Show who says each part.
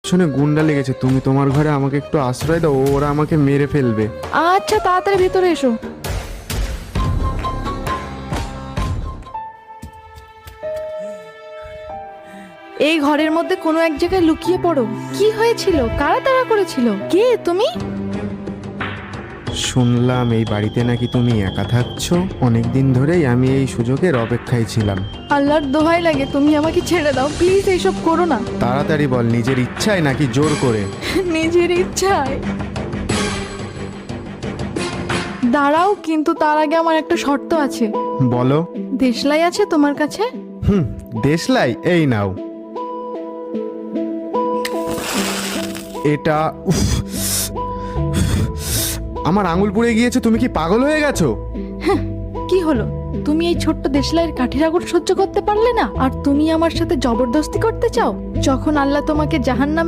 Speaker 1: পেছনে গুন্ডা লেগেছে, তুমি তোমার ঘরে আমাকে একটু আশ্রয় দাও, ওরা আমাকে মেরে ফেলবে।
Speaker 2: আচ্ছা তাড়াতাড়ি ভিতরে এসো। এই ঘরের মধ্যে কোনো এক জায়গায় লুকিয়ে পড়ো। কি হয়েছিল? কারা তাড়া করেছিল? কে তুমি?
Speaker 1: শুনলাম এই বাড়িতে নাকি তুমি একা থাকছো। অনেকদিন ধরেই আমি এই সুযোগের অপেক্ষায় ছিলাম।
Speaker 2: আল্লাহর দোহাই লাগে, তুমি আমাকে ছেড়ে দাও প্লিজ, এইসব করো না।
Speaker 1: তাড়াতাড়ি বল, নিজের ইচ্ছায় নাকি জোর করে?
Speaker 2: নিজের ইচ্ছায়। দাঁড়াও, কিন্তু তার আগে আমার একটা শর্ত আছে।
Speaker 1: বলো।
Speaker 2: দেশলাই আছে তোমার কাছে?
Speaker 1: দেশলাই, এই নাও। এটা উফ, আমার আঙুল পুড়ে গিয়েছে। তুমি কি পাগল হয়ে গেছো?
Speaker 2: কি হলো? তুমি এই ছোট্ট দেশলাইয়ের কাঠির আগুন সহ্য করতে পারলে না, আর তুমি আমার সাথে জবরদস্তি করতে চাও? যখন আল্লাহ তোমাকে জাহান্নামে